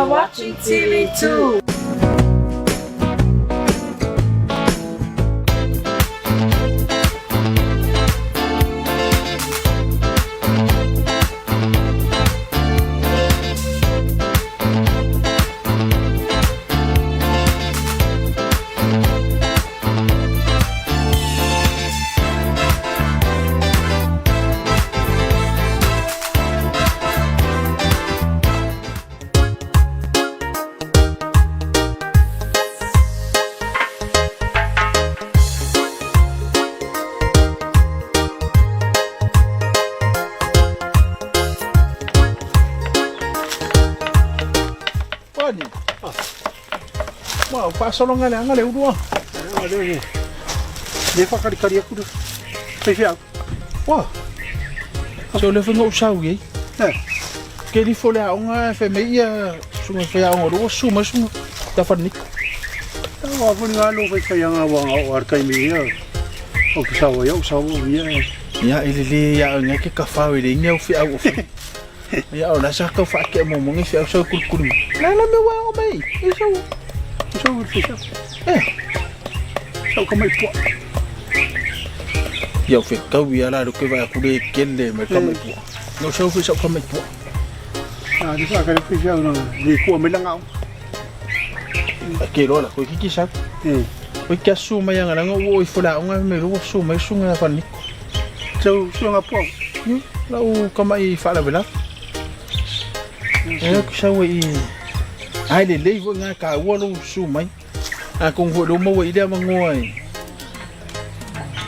are watching TV2. Wow, pasalong nga lang, ngalew doon. Ngalew. Di pa kari-kari ako doon. Pwede ako. Wow. So, level nga usaw, eh? Kaya di fole ako nga, FMI, sunga kaya ako doon, suma, dapat nik. Ako nga lupay kaya nga wang awar kay Mia. O kasawa yaw, usawa Mia. Ya, ilili, ya, nga kikafawi, di nga ufi ako. Ya, nasa ka fakir mo, mga fi ako sa kulkulong. Lalami wa ako may, isaw. Isaw, isaw. Isaw ka may po. Ya, fi kau ya la, do vai aku de kelle, may kamay po. No, isaw fi sa kamay po. Di pa kaya fi siya, di ko may lang ako. Kiro la, ko kikisap. Ko'y kasuma yang nga uoy fula nga may ruwa suma sunga pa ni. So nga po. Lau kamay fala bela. Ko sa wai. Ai le le nga ka walo sumai. Kung ho lo mo ide mangoy.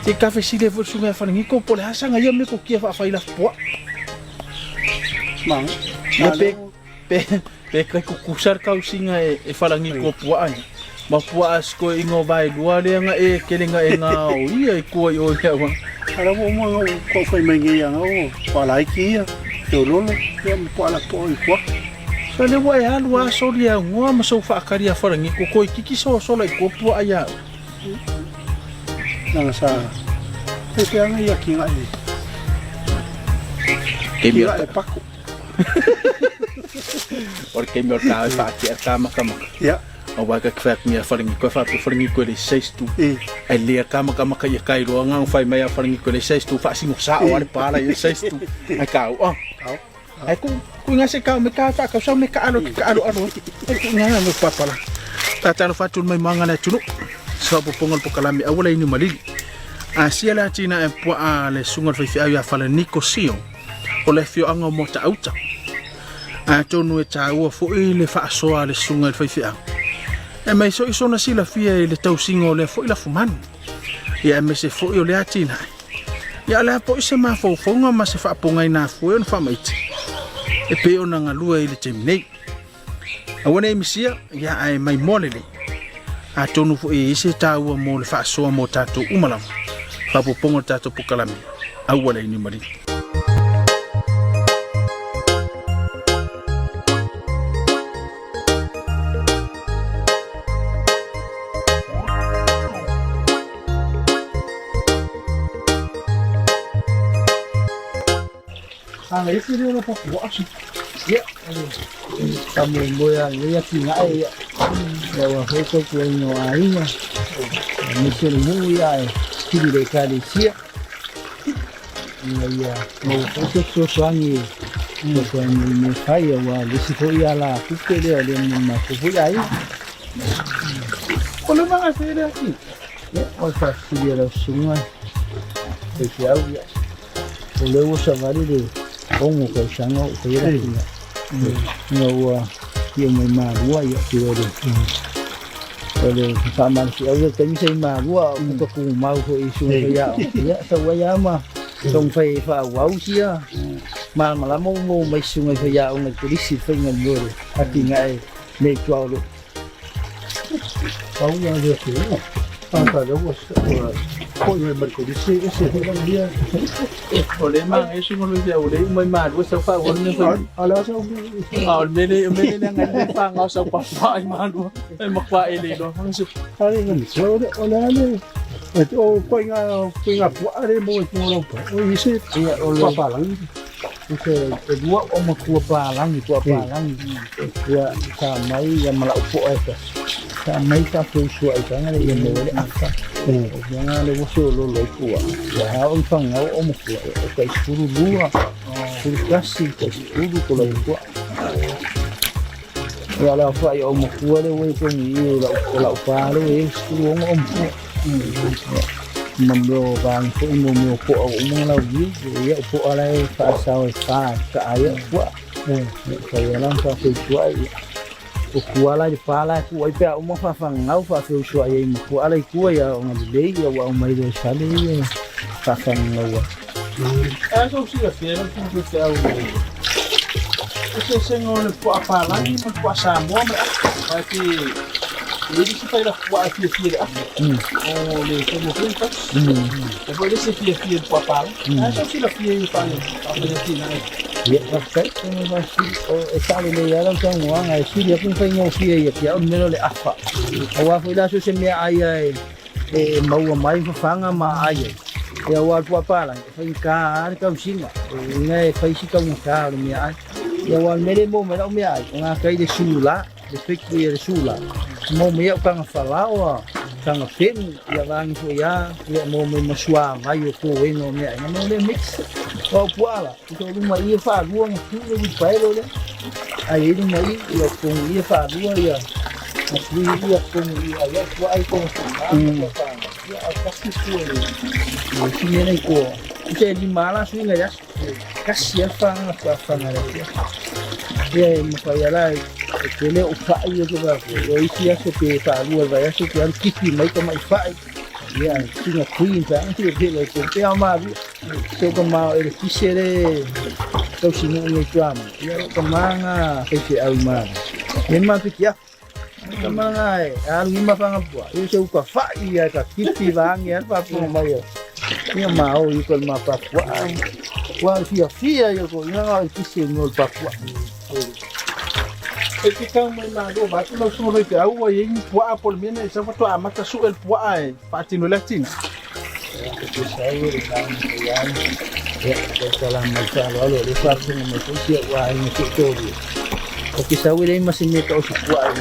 Ti kafe si le vo sunga fa ni ko pole hasa nga yame ko kia fa ila po. Mang. Ya pe kre ko kusar ka usinga e fala ni ko po ai. Mapuas ko ingo vai dua le nga kelinga nga o ia ko yo ya wa. Ara mo mo ko fai mengi yang o palai ki yo lolo ya po ala po ko. So le wa ya lua so dia ngwa ma so fa karia fa ngi ko kiki so lai ko po aya. Nang sa kaya nga ya ki ngai. Kemi ta pako. Porque meu carro fa ki kama. Ya. O wa ka kwak mi faringi ko fa faringi ko le 6 tu ai le kama kai kai ro nga fai mai faringi ko le 6 tu fa singo sa o para le 6 tu ai ka o ai ku nga se ka me ka fa ka so me ka alo ai ku nga me pa pala ta fa tu mai manga na tulu so po pongol po kalami awala ini Malili asia la tina e po a le sunga fa fi ya fala niko sio o le fio anga mo ta auta a tonu e ta o fo ile fa so le sunga fa fi e mai so iso na sila fia le tausingo le fo ila fuman ia me se fo yo le atina ia le po se ma fo nga ma se fa ponga ina fo on fa mai e pe ona nga lua ile temnei a wona misia ia ai mai molele a tonu fo e se taua mo le fa so mo tatu umalam fa po pongo tatu pukalami a wala ni mari Esse dia não pode watch. Ya, kamu moyang ya kinai ya. Dawa hoto ko no ainga. Missionary ya. Kiri de kali sia. Ya, mo hoto so swangi. Mo ko ni kai wa lisi ko ya la. Kukele le mo ko ya ai. Kalau mana saya ni? Ya, osa dia la sunga. Ya, ya. Oleh usaha de Ongo ka sanga o te ira kia. Ngau kia mai marua ia te ore. Ole whaman si au ka misai marua o ka ku mau ko i sunga ia. Ia sa waya ma. Tong fai wha wau sia. Mala mo mai sunga ia o na kulisi whainga lore. Haki ngai nei tuauro. Au ia ia te ira. Tanta de vos. Ko ia mai kulisi ese dia. Oleh mang es un oleh oleh mai mar wo sa fa wo ne fa ala sa mele nang ngai fa ngau sa pa fa mar wo ai makwa ele do hang su ali ngi so ole ale o ko nga po are mo ko no pa o ise ia ole pa lang Use dua o makua palangi tua sa mai ya mala upo eka sa mai ta kusua eka ngale ya mole aka yang le woso lo kua ya on fanga o makua o kai suru lua suru kasi kai suru ko lo kua ya la fa ya o makua le we ko ni la pa le suru o mamlo bang ko mo po o mo la wi ya po ala fa sa fa ka ayo wa kaya lang fa ko o kuala di pala ku ai pe o mo fa ngau fa fe so ai mo ku ala ku ya o ngai ya wa o mai do sale fa ngau wa so si la fiera ku ke au ese senhor po pala ni mo po Samoa ma ki ele se faz a filha o le como juntas depois desse filha do papai acho que a filha faz a filha ya perfect no vai ser o le ya então a filha com foi uma filha que é o melhor le afa a foi lá so se me ai mau mai fanga ma ai ya wa papai foi cá ka usinga ngai foi se ka um carro me ai ya wa mele mo me ai nga kai de sula de fikri de sula mo me kang falao kang fin ya wang ko ya mo me maswa mai ko no me no le mix o puala to lu mai fa luang tu le pai lo le ai lu mai yo ko ia fa luang ya masui ya ko ya ko ai ko ya kasi ko ni ni ko ke di mala sui ngai ya kasi fa ngale ya mo fa ya la ele o pai yo ba o isi aso pe fa lua vai aso que an kipi mai to mai fai ya tinha queen pa anti de le ko pe ama so ko ma ele kisere to sinu ni drama ya ko manga pe au ma ni ma pe ya ko manga alu ni ma fa ngapua yo se ko fa ya ka kipi bang ya pa po mai ni ma o i ko ma pa wa fia yo ko ya kisere no pa e que cão mais nada o bate não sou leite ao aí poa por mim né só tu ama que sou el poa é patino latina que sai o cão ya dalam masalah lo de parte no me sia wa ni todo o que sai ele mas me to su poa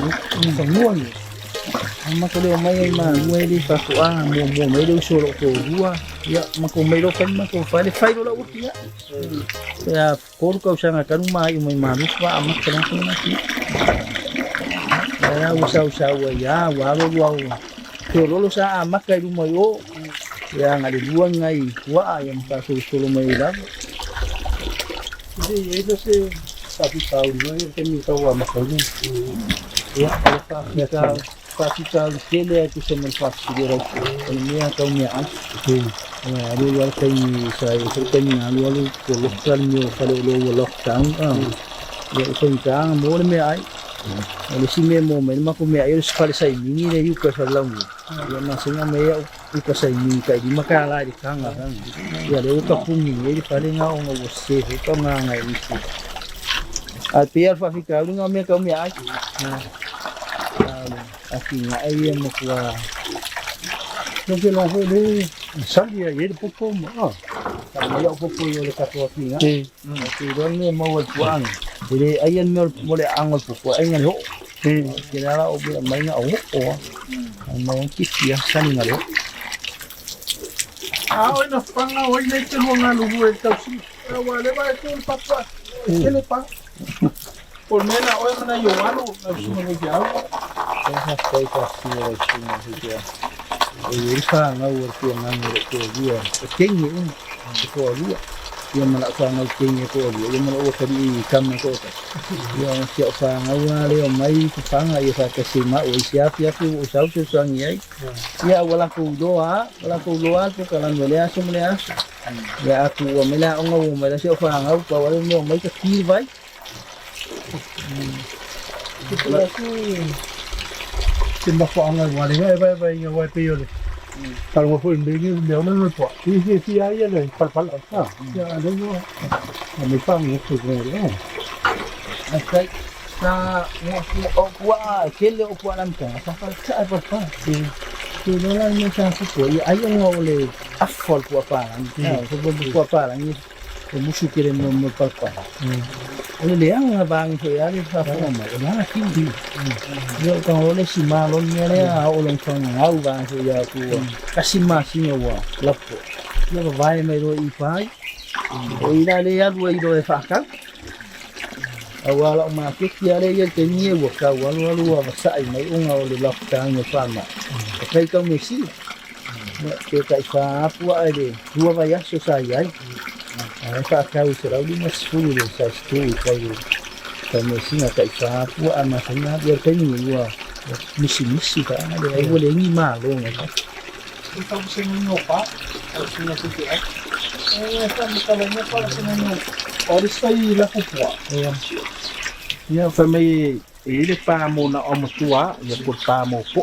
ni semua ni ama que le mai ma muele pa poa mo me do solo ko dua ya mako mai lo kan mako fale fai lo la utia ya por causa na kan mai manus wa ama que não tem ya usau ya wa lo sa ama kai lu mai o ya ngade dua ngai wa yang pa solo mai la jadi itu sih tapi tahu ni kan ni tahu ama kai ni ya pa tahu kele tu semua pasti dia ni atau ni alu kai saya kan alu lokal ni kalau lo lockdown ya kan mo me ai le si me mo me ma ko me ai sekali sai mini le yu ka salau ya masinga me ya u ka sai mini kai di makala di kanga kan ya le ka pungi ye di pale nga o ngo se ko nga ngai ni a pier fa fica lu nga me ka me ai aqui ai mo ko no que não foi de salia ye de popo mo ya popo yo le ka to aqui nga que donde mo o puan jadi ayan mo le angol popo ay nga ho kinala o may nga o may kisiya sani nga ho ay na panga oy na ito nga lubu el tausi wale ba ito el papa ele pa por mena oy na yo ano na sumo ya esa foi casi la china ya el fa nga o que nga ko dia kenye ko dia yang mana sang kenye ko dia yang mana o kali kam ko yang siap sang awale mai ku sang ya sa kesima o siap ya ku usau sang yai ya wala ku doa ku kalan wala asumnya ya aku mela ngo mela siap sang au pa wala mo mai ka ki vai kita ku tinda ko ang wala vai ya vai pe yo kalau mau pun begini dia mana lepas, si ayah le, pal ya ada yo, kami pang itu ni, asal na opua, kele opua nampak, sampai apa si orang ni macam apa, ayah ngau le, afal opua palang, sebab opua palang ni musu kire mo palpa ole le ang bang fe ali fa fa ma na ki yo kan ole si ma lo ni le a olong fang au bang fe ya ku kasima sinwa lapo yo vai me ro I pai o ina le ya lu do e fa ka awala ma ke kia le ye ke ni wo ka walu wa sa ai mai unga ole la ka ni fa ma kai ka me si ke kai fa pu ai dua va ya so sa ai fa ka u sera u mas fulu le sa stu kai ka me si na kai fa pu ama sa na ye ke ni wa misi ka na le ai wo le ni ma lo nga ka fa se ni no pa o si na si ai fa mi ka le no pa se na no ori sai la pu ya fa mai ele pa mo na o mo tua ya por pa mo po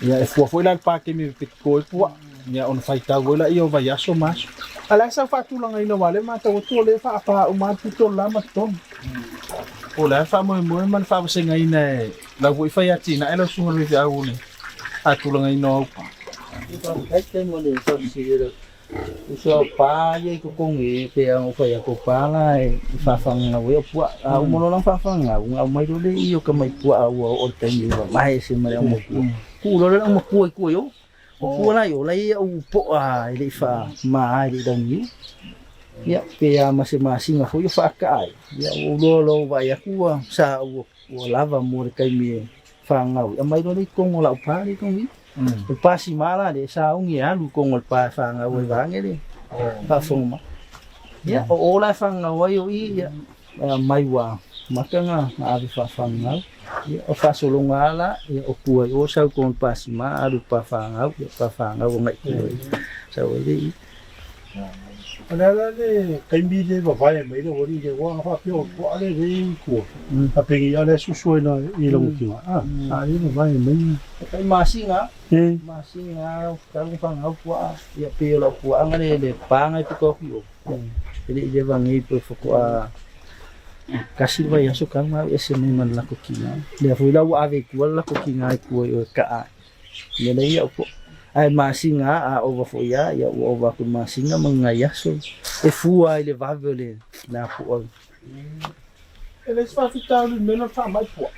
ya e foi lá pa que me picou po ya on fai ta gola io vai aso mas ala sa fa tu lang ai no vale ma ta to le fa pa o ma tu to la ma ton o la fa mo man fa se ngai na la voi fa ya tina elo su le ya ule a tu lang ai no pa ai te mo le so si le so pa ye ko kong e pe ang fa ya ko pa la fa fang na we po a mo lang fa fang nga mai do le io ka mai po a o te ni ba mai se mai mo ku lo le mo ku yo ku la yo lai o po a le fa ma ai dong ni ya pe ya masing-masing ako yo fa ka ai ya o lo ba ya ku sa o lava mo kai mi fa nga mai do le kong la pa le kong ni pa si mala de sa un ya lu kong pa fa nga we ba nge de pa fong ma ya o la fa nga wa yo I ya mai wa maka nga abi fa nga ya o fa solo ngala ya o ku o sa kong pa si ma alu pa fa nga wo ngai sa we de ala le kai mi de ba vai mai de wori de wa fa pio ko ale de ko a pe ya le su su na I long ki a I no vai mai kai masinga ka lu fa nga po ya pe lo po ang le pa ngai ko ko jadi je vangi po ko kasi ba ya so kan ma ese man la ko kina le fu la wa ave ko la ko kina ko ka ya le ya po ai masinga a over fo ya over ko masinga mangaya so e fu ai le vavele na po ele fa fitar le menor fa mai po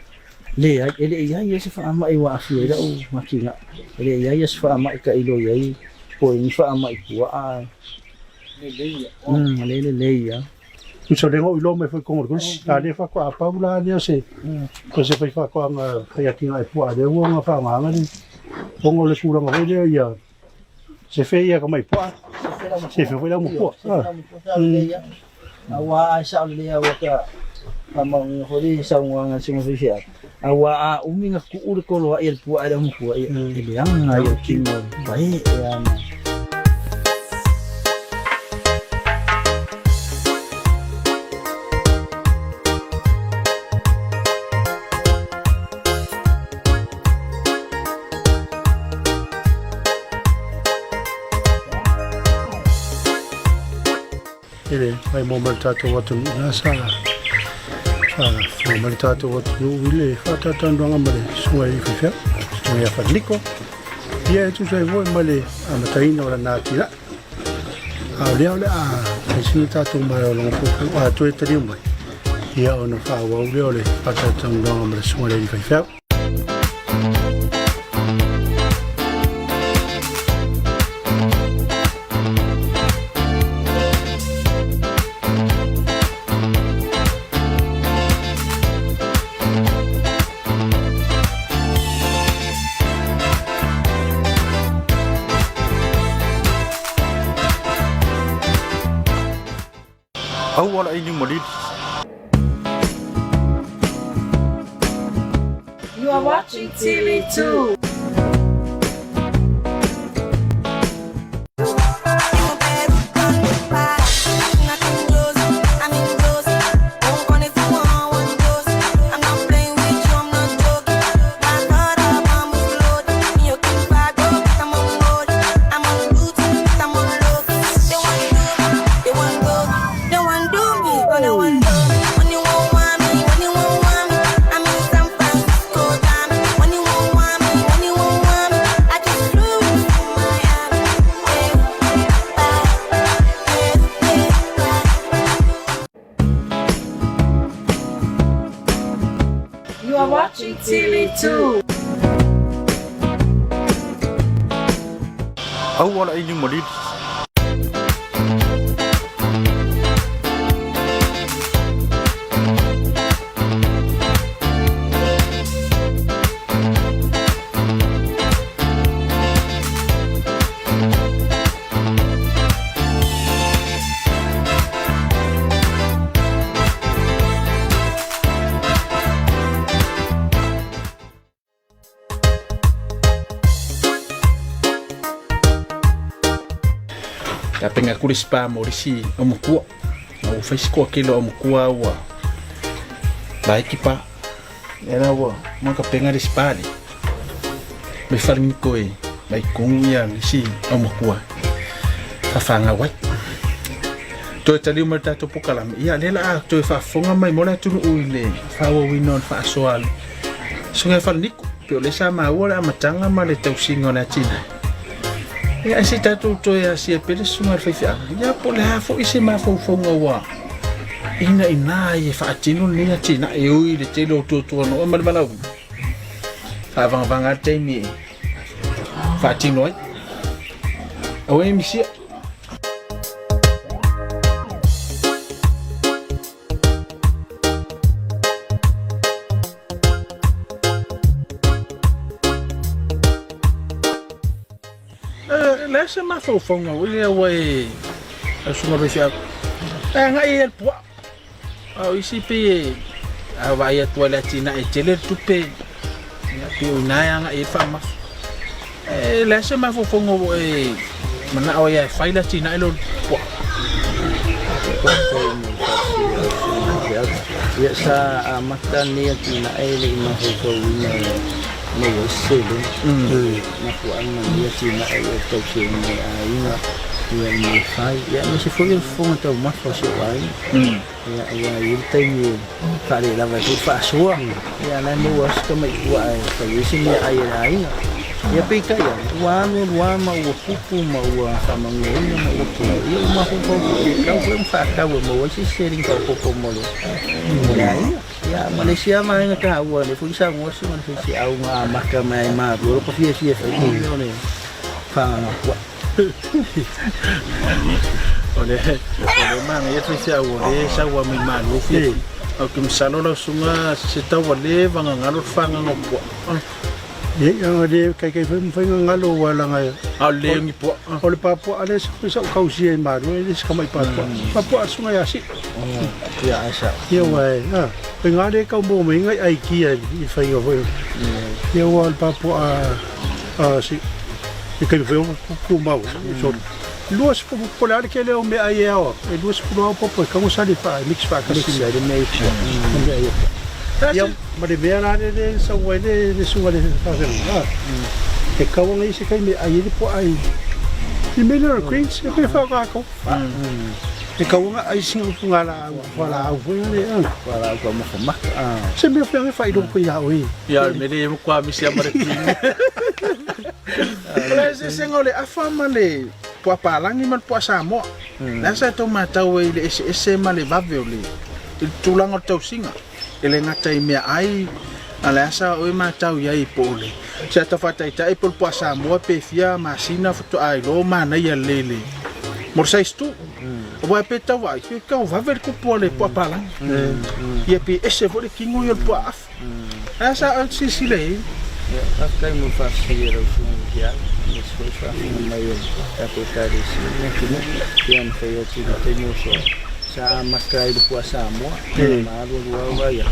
le ele ya yes fa ma I wa fi la o makinga ele ya yes fa ma ka ilo ya po ni fa ma ko a le ya tu so dengo ilo me foi con ko sta de fa ko a paula de se ko se fa ko nga ya tinga po a de wo nga fa ma ni pongo le sura nga de ya se fe ya ko mai po se fe la mo po awa sa le ya wa ka amang hori sa nga sing fi ya awa umi nga ku ur ko lo el po ada mo po ele yang ayo kingo bai ya ele mai mo maltato watu na sa mo maltato watu ile fata tando ngamale suwa ifia suwa fa liko ia tu sai vo male amataina ora na tira a le a sinita tu mai lo ko a tu etri mai ia ona fa wa le fata tando ngamale suwa ifia awal ai ni Malili. You are watching TV2. When you TV2. Au wala ini Malili. Tapi ngaku di spa mo di si omukua, au fai ko kilo omukua wa. Baik pa, era wa, maka penga di spa di. Me faring ko e, baik kung yang si omukua. Fafanga wa. To tali mo tato pukalam. Ia lela to fa fonga mai mo na tu uile, fa wa winon fa soal. Sungai falniku, pe le sama wala matanga male tau singo na tina. Ya si tatu to ya si pele sunga fifia ya pole hafo isi ma fo wa ina ye fa tinu ni ya tina e ui le telo to no mal bala fa vanga temi fa tinu awe misi Lesa ma fo fonga wile we asuma befia nga e po au isi pe ava ia toiletina e tele tupe ya pe una nga e fama lesa ma fo fonga e mana o ya faila tina elo po ya sa makan ni tina ele ma fo wina no selo na po ang dia tina ay to siya ni ayuna ni fai ya si foi fonga to mas fo si wai ya yung tayo kare la vai fa so ya na mo was ka mai wai fa yisi ni ay ya pe ka ya wa ma wo pupu ma wa sa mangonya ma wo ko ya ma ko ka ko fa ka wo mo si sering ka ko mo le ya Malaysia mah nga kawa ni fui sa mo si man si au nga mahkamah ma ro ko fie ni ne fa wa ole mang ya si au le sa wa mi ma lo fie au kim salo la sunga se ta wa le vanga ngalo fa nga po ye yang de kai fai ngalo wala nga au le ngi po ole pa po ale sa kausi ma ro le sa mai pa po sunga ya si ya asa ya wa pengade kau mo mengai ai kia i fai o ya wal papo si kai foi ku mau so luas popular que ele o me ai e luas pro popo como sali fa mix fa ka si de me ya mare vera de sa wele de su wele fa e kau ngai se kai me ai po ai i melhor queens e fa ka ko e kau nga ai sing ngala wala au ni wala ko mo mak se me fa do ko ya oi ya me le mo kwa mi sia mare Oleh sengole afama le po palangi man po Samoa na sa to mata we le ese male vave le tulang o tau singa ele ngata me ai ala sa o mata ya i pole sa ta fata ita i po Samoa pe fia masina foto ai lo mana ya lele mor sais tu o pe ta wa ke ka vave ko pole po palangi ye pe ese vo le kingo yo po af asa o sisile ya kai mo fa sira o ya isso foi meio capitalismo que ano foi o que tenho só sa maskai do Samoa na do ya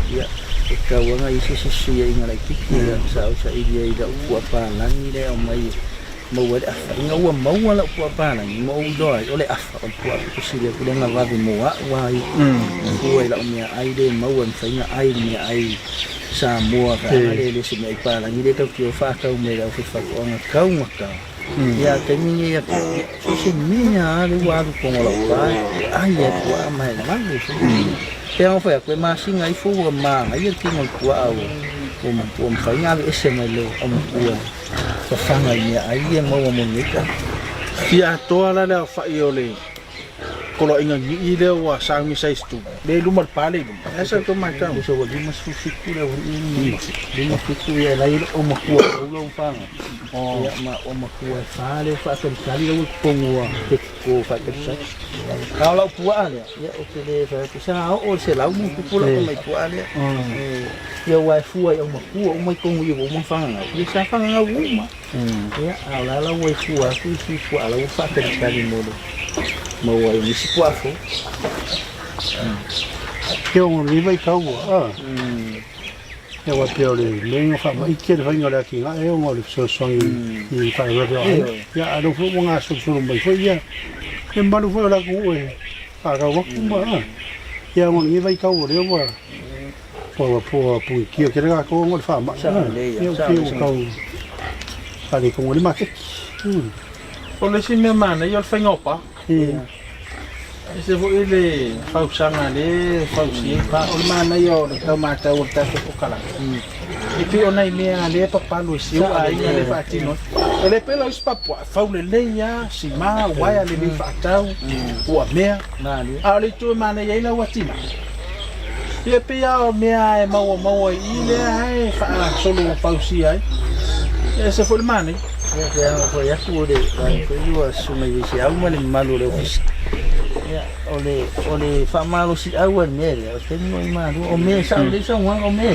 ikaw nga isisiya nga like sa iya ida po pa lang ni o may mawala nga mawala po pa lang mo do ole afa po sila ko nga vavi mo wa ko ila umya ay de mawan sa nga ay ni ay Samoa ka ale si may pa lang ide ka kyo fa ka umay daw fa ko nga ka ya kami ya si minya luar ko ngolo pa ay ya ko amay naman kaya mo fa ko masing ay fu ma ay tingol ko aw ko fa nga ese malo am ko sa fanga niya ay mo mo nika Fia toa la fa iole kolo inga i le wa sa mi 6 tu le lu mal pale lu esa to mai ka so di mas fiku le ini di mas fiku ya lai o ma ku o fa ya ma o ma ku fa le fa kan kali o pongo te ko fa ke sa kalau pu ale ya o ke le fa ke sa o se la mu ku la mai pu ale ya wa fu ya o ma ku o mai ko yo o ma fa nga ya sa fa nga u ma ya ala la wa fu a fu ala o fa ke kali mo mau ini si puafo que um riba e calmo eu até olhei nem fa mai que vai olhar aqui lá eu olho só e faz já não foi um acho só não foi já que mal foi lá com o para o como já um riba e calmo eu por que eu quero com o fa mas eu que calmo ali com o market olha se minha mana eu fui ngopa se vou ele fausanga le fausi pa o mana yo le mata o ta ko kala e pi ona i mea le papa lo si ai le fatino ele pelo ispapo faule le ya si ma waya le fatau o mea a le tu mana ye la watina e pi a mea e mau i le ai fa solo fausi ai e se foi mani ya foi aku de foi yo sumai si au mal malu le office ya ole fa malo si au en mere o te no malu o me sa le sa wan o me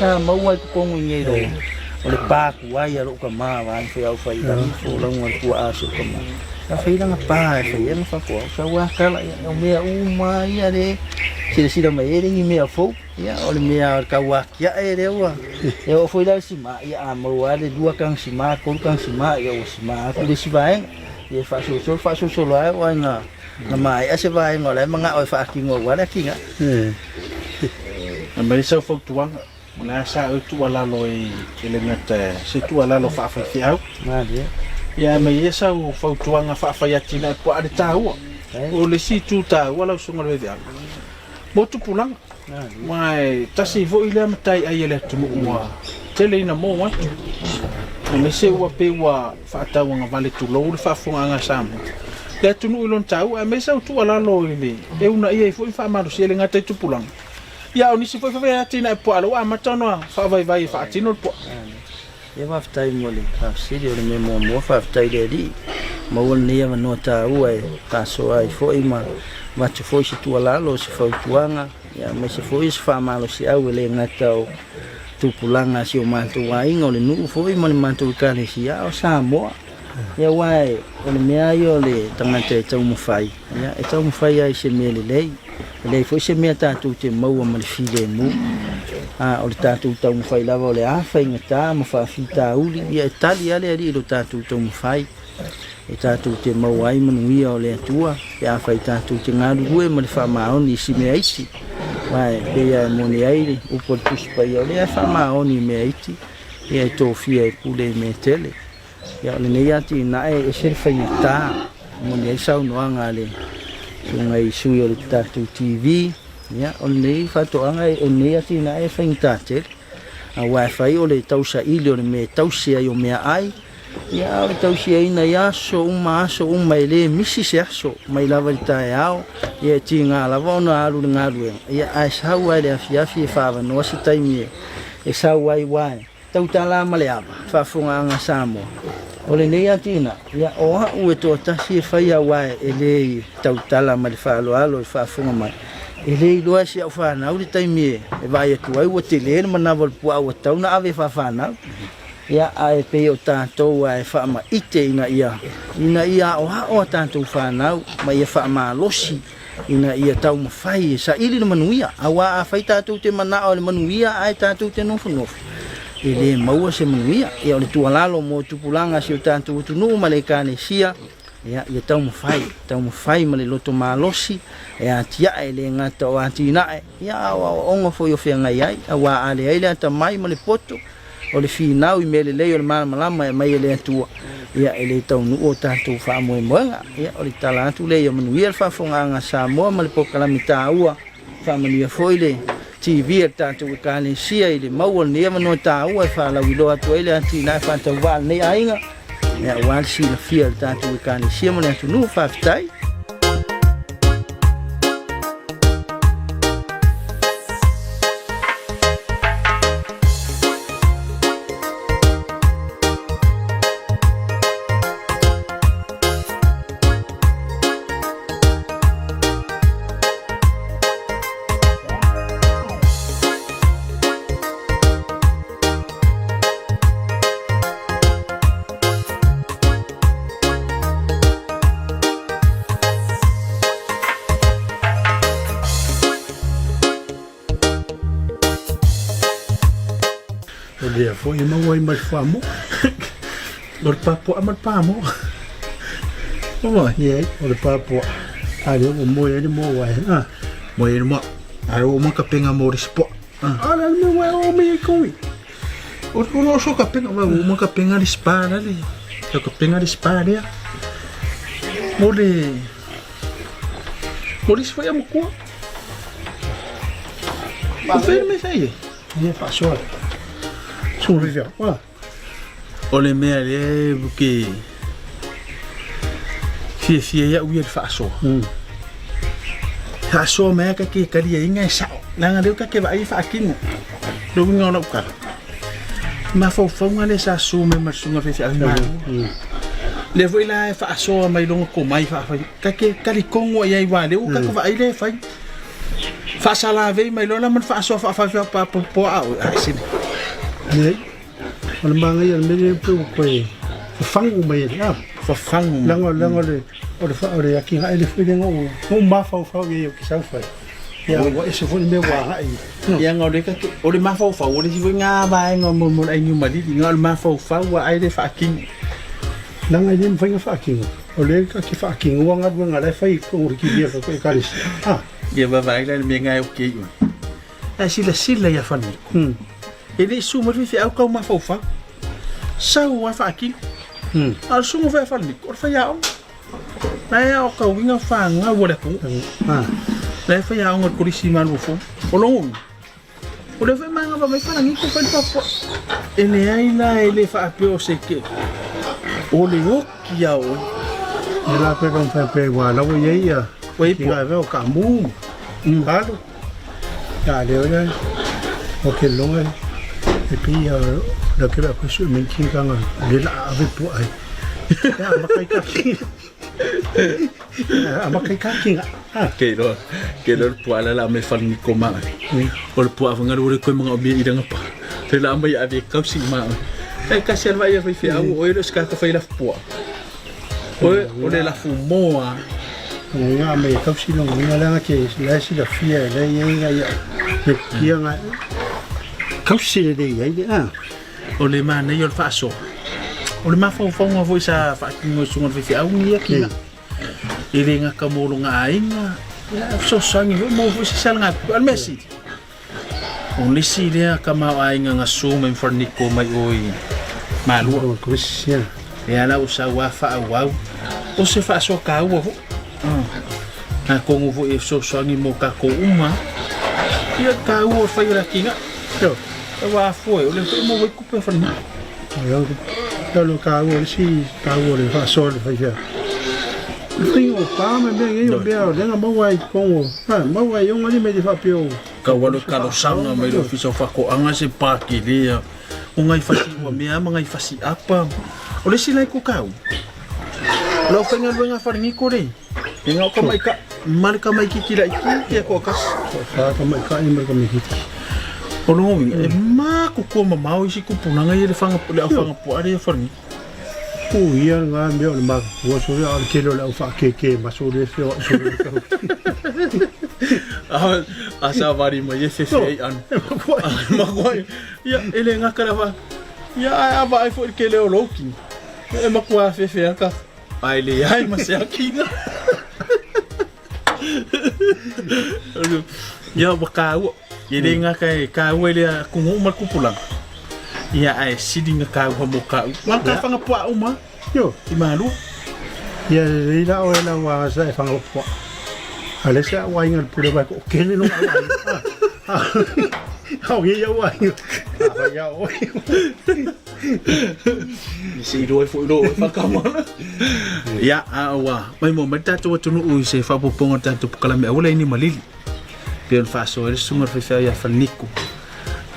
sa mau ai ko ngi do ole pa ku ai ro ka ma van foi au fai da fo la un ku a so ka ma sa fai da pa fai en fa ko sa wa ka la o me u ma ya de si da mai ere ni me fo ya ole me ka wa ya ere wa eu foi lá cima e a moa de duas can cima com can cima eu cima tu de cima e faço solo aí vai na mai esse vai ngolé mga oi fa ki ngo wala ki nga mas se for tuang na sa tu ala loi ele ngata se tu ala lo fa fa fiau na dia ya mai esa o fa tuang fa fa ya tina po ada tahu o le si tu ta wala sunga le dia mo tu pulang mai tasi vo ile matai ai ele tu mo tele na mo wa me se wa pe wa fa ta wa vale tu lo fa funga nga sam le tu no ilon tau a me sa tu ala lo ile e una ia foi fa maru se le ngata tu pulang ya oni se foi fa ya tina po ala wa matano fa vai fa tino po e va ftai mole fa si de me mo fa ftai de di ma wol ne ya no ta u ai ta so ai foi ma tu foi se tu ala lo se fa tuanga ya me se foi se fa malu se au le ngata tu pulanga si o mantu ai ngole nu foi mo mantu ka le si a Samoa ya wai o me ayo le tangate tau mo fai ya e tau mo fai ai se me le foi se me ta tu te mau mo le file mu o le ta tu tau mo fai lava le a fai ngata mo fa fita uli ya Italia le ali lo ta tu tau mo fai e ta tu te mau ai mo nui o le tua ya fai ta tu te ngalu mo le fa maoni si me aiti vai be mo ni ai o por tu spai o le fa maoni me aiti e to fia e pule me tele ya le nei ati na e se fai ta mo ni sa no anga le ngai su yo ta tu TV ya o nei fa to anga o nei ati na e fai ta te a wifi o le tau sa ilio le me tau sia yo me ai ya o tau sia ina ya so mai le misi se so mai lava ta ya ye tinga lava na alu ngalu ya ai sa wa le afia fa no si taimi e sa wai tau tala male apa fa funga nga Samoa o le nei atina ya o ha u to ta si fa ya wa ele tau tala male fa alo fa funga mai ele lo si fa na u taimi e vai tu ai o tele mana vol pu au tau na ave fa na ya ai pe o tanto ai fa ma ite ina ia o ha o tanto fa na mai fa ma losi ina ia tau ma fai sa ili no manuia awa a fai tatu te mana o le manuia ai tatu te no ele mau se manuia ia o le tualalo mo tupulanga si o tanto tu no malekane sia ya ia tau ma fai ma le loto malosi ya tia ele ngata o atina ya o ongo fo yo fia ngai ai awa ale ele ata mai ma le poto o le finau i mele le o le malama mai ele tua ia ele tau nu o tatu fa mo ia o le tala tu le yo manuia fa fonga nga Samoa ma le pokalamita ua fa manuia foile TV tatu kale sia ile mau ne mano ta ua fa la wilo atu ele antina fa ta wa ne ainga ya wa si la fia tatu kale sia mo le tu nu fa ftai le foi ma wai mai famo. Lor papo amal pamo. Oh, Ye, o le papo. Ale o mo ye mo wai. Ah. mo ye mo. Aro mo ka penga mo rispo. Ala me wai o me koi. O no so ka penga mo ka penga rispa le. Ka penga rispa dia. Mo rispo ya mo ko. Ba ferme sai. Ye fa so. So rivia. Wa. O le mea le buke fie ya uia fa so. Fa so mea ka ke kali inga sa. Langa le ka ke vai fa kingo. Lo winga na ka. Ma fo ngale sa so me ma sunga fe fa ma. Le voi la fa so mai longo ko mai fa ka ke kali kongo ya i wale u ka ko vai le fa. Fa sala ve mai lo la man fa so fa po au. Ai Ye. Ona manga ya me pe ko e. Fangu mai ya. Fa fangu. Lango le. O le fa o le aki ha ele file ngo. Mo ma fa ye ki sa fa. Ya wa ese fo me wa ai. Ya ngau ka o le ma fa o le si nga ba ngo mo ai ni mali nga ma fa wa ai le fa king. Langa dim fa fa king. O le ka ki fa king wa nga le fa ko ki dia ko ka ris. Ah. Ya ba le me nga o ke. Ai sila ya fa ni. Ele suma fi au ka ma fa. Sa wa fa king. Al suma fa ni. Or fa ya. Na ya o ka winga fa nga wo le ko. Ah. Le fa ya ngor ko si man wo fo. O lo o le fa manga ba mai fa ngi ko fa pa. Ele ai na ele fa pe o se ke. O le o ki ya o. Ela pe kon fa pe wa la wo ye ya. Wei Ki ga ve o ka mu. Halo. Ya le o le. O ke longa. E pi ya la ke ba ko su men kin ka nga. Le la ave po ai. Ya ma kai ka ki. Ama kai ka ki nga. Ke lo puala la me fa ni ko ma. O le pua nga lo ko mga obi idanga pa. Te la mai ave ka si ma. E ka se vai fa fi au o ile ska ka fa ila pua. O le la fumoa. Nga me ka si no nga la ke la si la fia le ye nga ya. Ke ki nga. Ka si le ye ah. O le ma ne yo fa so. O le ma fa nga vo sa fa ki mo sunga fi au ni ki. Ile nga ka mo nga ainga. Ya so sangi mo vo sa nga al mesi. O le si le ka ma ainga nga so men for ni ko mai oi. Malu Christian. ya la usa wa fa wa. O se fa so ka wo. Na ko vo e so sangi mo ka ko uma. Ia ka wo fa ira kinga. Yo. Wa foi, o le mo vo ku pe fa ni. Yo ka wo si ka wo le fa so le fa ya. Rio pa me be yo be o denga mo wai ko. Mo wai yo ngani me di fa pio. Ka walo ka lo sanga mai lo fiso fa ko anga se pa ki le. O ngai fasi wa mea ngai fasi apa. O le sila ko kau. Lo fa nga fa ni ko re. Nga ko mai ka marka mai ki kila ki ko kas. Fa ka mai ka ni marka mai ki. O no e ma ko mau isi ko puna ngai le fanga le fanga po are fa ni. O ia nga me o ma wo so ya al kelo la fa ke ma so le so asa vari ma ye fe an. Ma ko ya ele nga kala fa. Ya ba ai fo ke le o loki. E ma ko fe ka. Ai le ai ma se aqui. Ya ba ka wo. Ye le nga ka wo le ku ma ku pulang. Ya ai sidinga ka ho mo ka. Wa ka fa nga po uma. Yo, I malu. ya le la o la wa sa fa nga po. Ale sa wa ngal pure ba ko ke le no wa. Hao ye ya wa. Ya o. Si do fo do fa ka mo. Ya awa. Mai mo mata to tunu u se fa poponga tanto kala me ola ni malili. Pion fa so le sunga fa ya fa niku.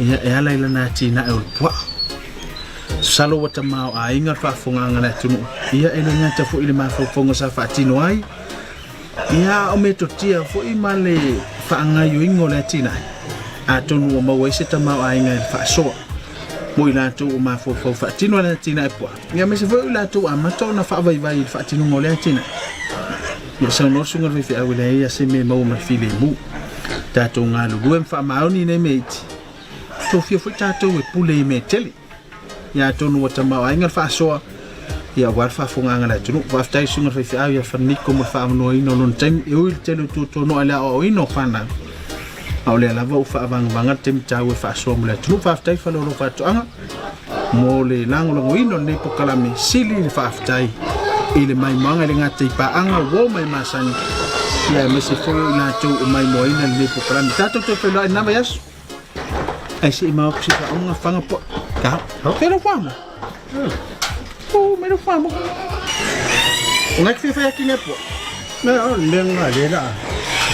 Ya ala ila na tina e po. Salo wata mau a inga fa fonga ngana tunu. Ia ele ngata fo ile ma fo fonga sa fa tino ai. Ia o me to tia fo I male fa nga yo ingo na tina. A tonu o mau se ta mau a inga fa so. Mo ila tu o ma fo fa tino na tina e po. Ia me se fo ila tu a ma to na fa vai vai fa tino ngole tina. Ia sa no sunga fi a wile ia se me mau ma fi le mu. Ta to nga lu em fa mau ni ne mate. Tofia foi tatou e pule me tele. Ya tonu wata mau ainga fa soa. Ya war fa funga la tunu fa tai sunga fa ya fa ni como fa no ino non tem e ul tele tu no ala o ino fana. Au le lava fa vanga tem tau fa soa mo la tunu fa tai fa lo fa to anga. Mo le lango lo ino ne po kala me sili fa tai. Ile mai manga le ngata pa anga wo mai masani. Ya me se foi na tu mai mo ina le po kala tato to pe lo na yas. Ai se mau que se fa unha fanga po. Ka. Pero vamos. Pero vamos. Unha que foi aqui na po. Não, lembra dele.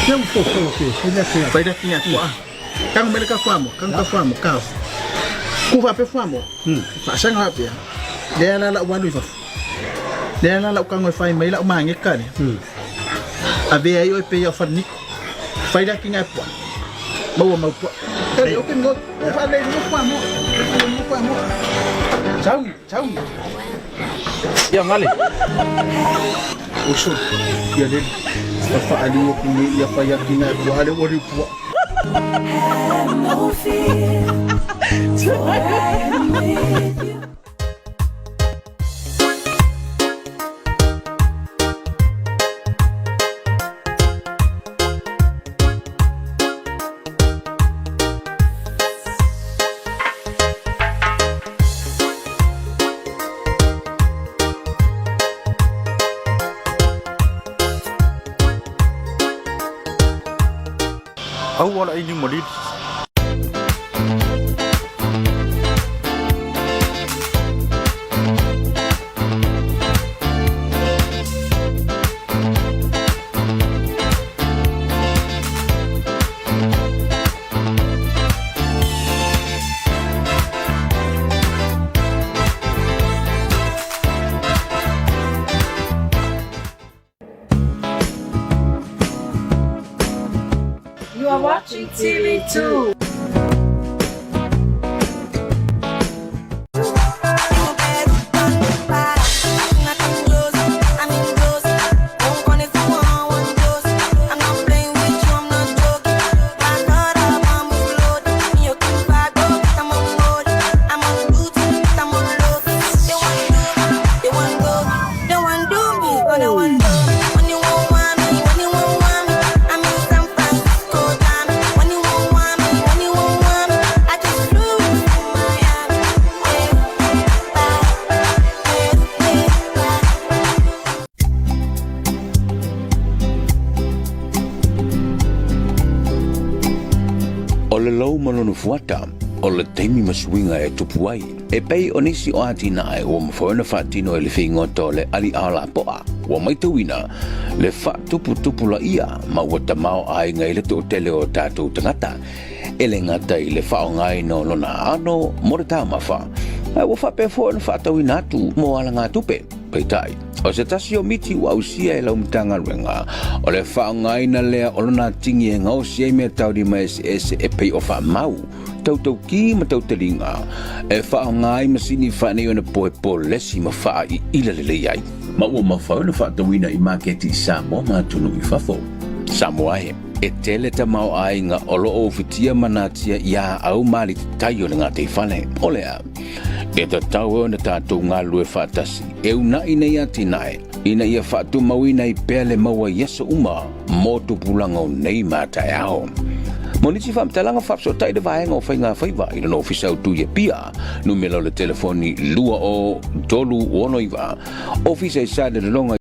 Tem pouco que se daqui. Vai daqui na po. Kang mereka vamos, kang ka vamos, ka. Ku va pe vamos. Fa sang ha pe. Dia la wanu fa. Dia la kang fai mai la mangi ka ni. Ave aí o pe ya fa ni. Vai daqui na po. Mau po. Cái điều kinh ngôn, phải lên nước qua mua, cháu, giờ ngali, usul, giờ đến, phải đi một cái, giờ phải đi ngay, qua đây qua đi qua. Wala ini Malili. You are watching TV2. O le lau malono fuata, o le teimi masuinga e tupu ai. E pei o nisi o atina e o mawhaona whaatino e le whingo le ali ala poa. Wa maitawina, le whaatupu la ia, ma wata mao ai ngai le to tele o tātou tangata. E le ngata i le whao ngai no lona ano, more tā mawha. Wa whape fo na whaatawina atu mo ala ngā tupe. Peitai, o se tasi o miti wa usia e lau mtanga renga, o le whao ngai na lea o lona tingi e ngau si e mea tau di mai ese e pei o wha mau. Tau ki ma tau telinga, e whao ngai masini whanei o na poe po lesi ma wha i ila lele iai. Ma ua ma whao na whaatawina i maketi Samoa ma tunu i whafo. Samoa he, e tele ta mau ainga o lo o fitia manatia ia au mali tai o le ngā te whane. O lea, e ta tau o na tātou ngā lue whaatasi, e una ina ia tinae, ina ia whaatu mawina i pēle maua yeso uma, mō tupulanga o nei mātai ao. Moniti whamtalanga whapso tai de vaenga o whainga whaiva, ina no ofisau tu ye pia, numelo le telefoni lua o tolu onoiva, ofisa i sa de longa